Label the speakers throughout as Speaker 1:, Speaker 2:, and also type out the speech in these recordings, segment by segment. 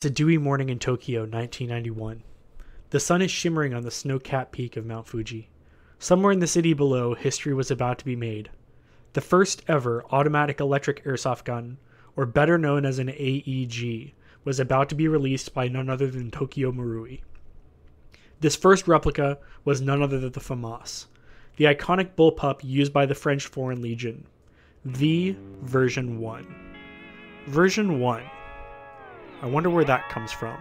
Speaker 1: It's a dewy morning in Tokyo, 1991. The sun is shimmering on the snow-capped peak of Mount Fuji. Somewhere in the city below, history was about to be made. The first ever automatic electric airsoft gun, or better known as an AEG, was about to be released by none other than Tokyo Marui. This first replica was none other than the FAMAS, the iconic bullpup used by the French Foreign Legion. The version 1. Version 1. I wonder where that comes from.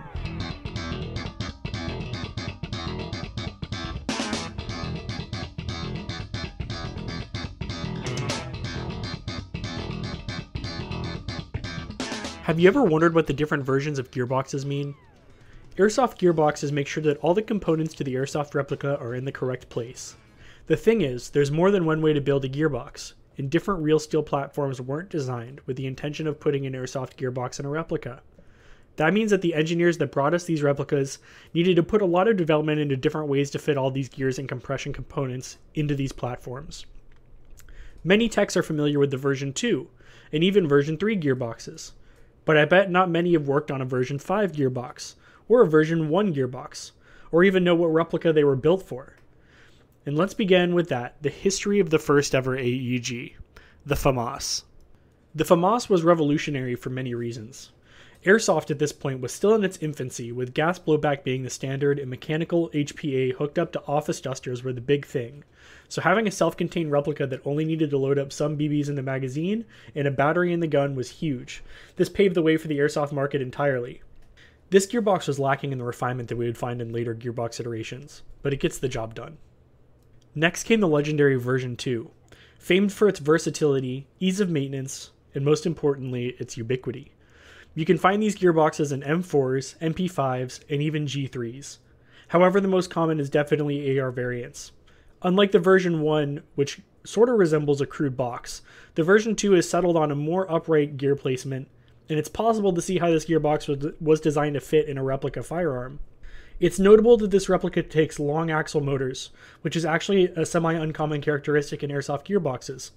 Speaker 1: Have you ever wondered what the different versions of gearboxes mean? Airsoft gearboxes make sure that all the components to the airsoft replica are in the correct place. The thing is, there's more than one way to build a gearbox, and different real steel platforms weren't designed with the intention of putting an airsoft gearbox in a replica. That means that the engineers that brought us these replicas needed to put a lot of development into different ways to fit all these gears and compression components into these platforms. Many techs are familiar with the version 2, and even version 3 gearboxes. But I bet not many have worked on a version 5 gearbox, or a version 1 gearbox, or even know what replica they were built for. And let's begin with that, the history of the first ever AEG, the FAMAS. The FAMAS was revolutionary for many reasons. Airsoft at this point was still in its infancy, with gas blowback being the standard and mechanical HPA hooked up to office dusters were the big thing. So having a self-contained replica that only needed to load up some BBs in the magazine and a battery in the gun was huge. This paved the way for the airsoft market entirely. This gearbox was lacking in the refinement that we would find in later gearbox iterations, but it gets the job done. Next came the legendary version 2, famed for its versatility, ease of maintenance, and most importantly, its ubiquity. You can find these gearboxes in M4s, MP5s, and even G3s. However, the most common is definitely AR variants. Unlike the version 1, which sort of resembles a crude box, the version 2 is settled on a more upright gear placement, and it's possible to see how this gearbox was designed to fit in a replica firearm. It's notable that this replica takes long axle motors, which is actually a semi-uncommon characteristic in airsoft gearboxes.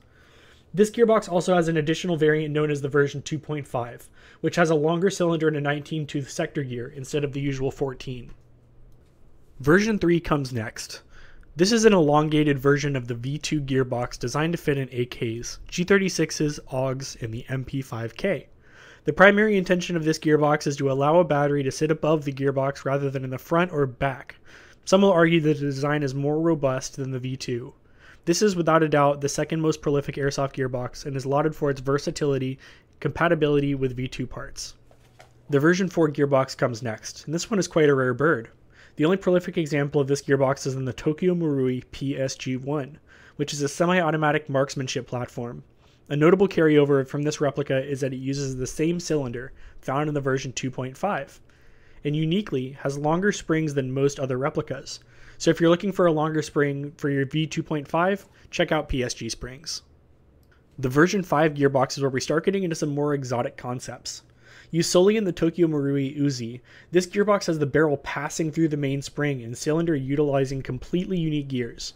Speaker 1: This gearbox also has an additional variant known as the version 2.5, which has a longer cylinder and a 19-tooth sector gear instead of the usual 14. Version 3 comes next. This is an elongated version of the V2 gearbox designed to fit in AKs, G36s, AUGs, and the MP5K. The primary intention of this gearbox is to allow a battery to sit above the gearbox rather than in the front or back. Some will argue that the design is more robust than the V2. This is without a doubt the second most prolific airsoft gearbox and is lauded for its versatility, compatibility with V2 parts. The version 4 gearbox comes next, and this one is quite a rare bird. The only prolific example of this gearbox is in the Tokyo Marui PSG-1, which is a semi-automatic marksmanship platform. A notable carryover from this replica is that it uses the same cylinder found in the version 2.5, and uniquely has longer springs than most other replicas. So if you're looking for a longer spring for your V2.5, check out PSG springs. The version 5 gearbox is where we start getting into some more exotic concepts. Used solely in the Tokyo Marui Uzi, this gearbox has the barrel passing through the main spring and cylinder utilizing completely unique gears.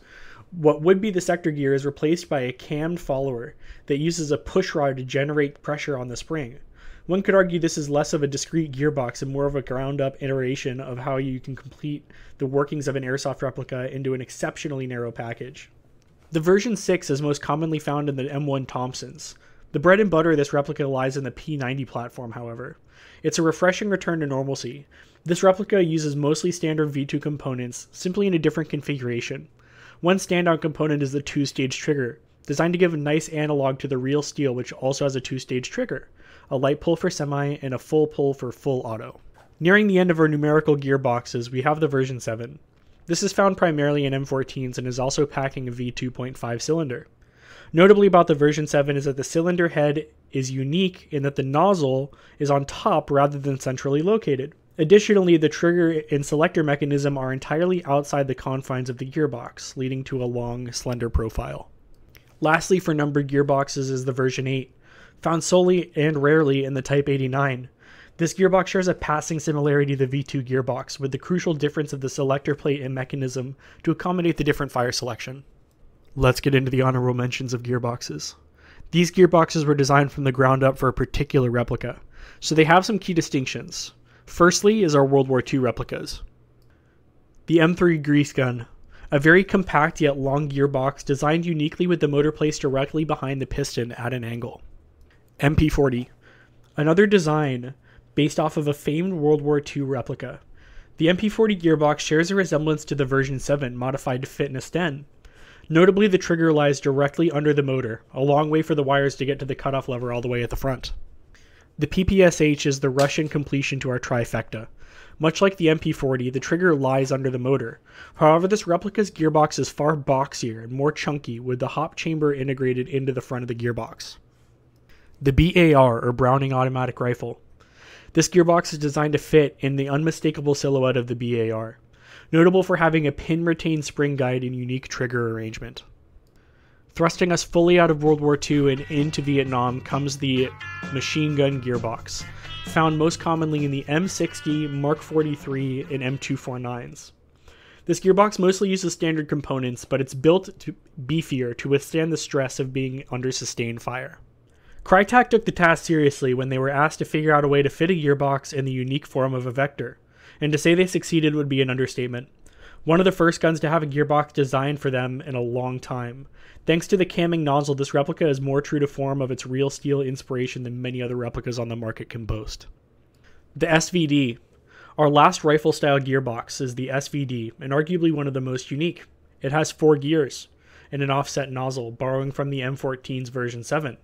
Speaker 1: What would be the sector gear is replaced by a cammed follower that uses a push rod to generate pressure on the spring. One could argue this is less of a discrete gearbox and more of a ground-up iteration of how you can complete the workings of an airsoft replica into an exceptionally narrow package. The version 6 is most commonly found in the M1 Thompsons. The bread and butter of this replica lies in the P90 platform, however. It's a refreshing return to normalcy. This replica uses mostly standard V2 components, simply in a different configuration. One standout component is the 2-stage trigger, designed to give a nice analog to the real steel, which also has a 2-stage trigger, a light pull for semi and a full pull for full auto. Nearing the end of our numerical gearboxes, we have the version 7. This is found primarily in M14s and is also packing a V2.5 cylinder. Notably about the version 7 is that the cylinder head is unique in that the nozzle is on top rather than centrally located. Additionally, the trigger and selector mechanism are entirely outside the confines of the gearbox, leading to a long, slender profile. Lastly, for numbered gearboxes is the version 8, found solely and rarely in the Type 89. This gearbox shares a passing similarity to the V2 gearbox, with the crucial difference of the selector plate and mechanism to accommodate the different fire selection. Let's get into the honorable mentions of gearboxes. These gearboxes were designed from the ground up for a particular replica, so they have some key distinctions. Firstly is our World War II replicas. The M3 grease gun, a very compact yet long gearbox designed uniquely with the motor placed directly behind the piston at an angle. MP40, another design based off of a famed World War II replica. The MP40 gearbox shares a resemblance to the version 7 modified to fit in a Sten. Notably, the trigger lies directly under the motor, a long way for the wires to get to the cutoff lever all the way at the front. The PPSH is the Russian completion to our trifecta. Much like the MP40, the trigger lies under the motor. However, this replica's gearbox is far boxier and more chunky, with the hop chamber integrated into the front of the gearbox. The BAR, or Browning Automatic Rifle. This gearbox is designed to fit in the unmistakable silhouette of the BAR, notable for having a pin-retained spring guide and unique trigger arrangement. Thrusting us fully out of World War II and into Vietnam comes the machine gun gearbox, found most commonly in the M60, Mark 43, and M249s. This gearbox mostly uses standard components, but it's built to beefier to withstand the stress of being under sustained fire. Crytek took the task seriously when they were asked to figure out a way to fit a gearbox in the unique form of a vector, and to say they succeeded would be an understatement. One of the first guns to have a gearbox designed for them in a long time. Thanks to the camming nozzle, this replica is more true to form of its real steel inspiration than many other replicas on the market can boast. The SVD. Our last rifle-style gearbox is the SVD, and arguably one of the most unique. It has 4 gears, and an offset nozzle, borrowing from the M14's version 7.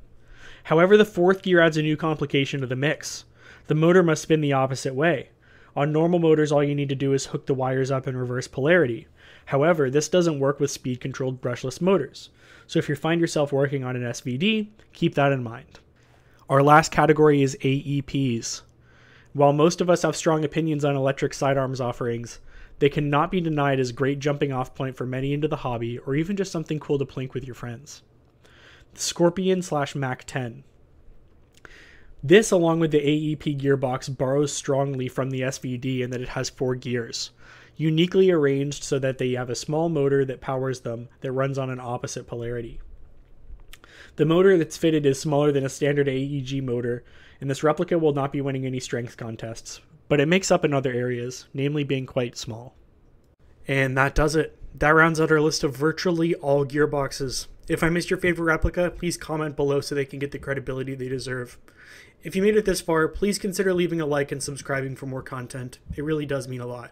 Speaker 1: However, the 4th gear adds a new complication to the mix. The motor must spin the opposite way. On normal motors, all you need to do is hook the wires up in reverse polarity. However, this doesn't work with speed-controlled brushless motors. So if you find yourself working on an SVD, keep that in mind. Our last category is AEPs. While most of us have strong opinions on electric sidearms offerings, they cannot be denied as great jumping off point for many into the hobby, or even just something cool to plink with your friends. The Scorpion/Mac 10. This, along with the AEP gearbox, borrows strongly from the SVD in that it has 4 gears, uniquely arranged so that they have a small motor that powers them that runs on an opposite polarity. The motor that's fitted is smaller than a standard AEG motor, and this replica will not be winning any strength contests, but it makes up in other areas, namely being quite small. And that does it. That rounds out our list of virtually all gearboxes. If I missed your favorite replica, please comment below so they can get the credibility they deserve. If you made it this far, please consider leaving a like and subscribing for more content. It really does mean a lot.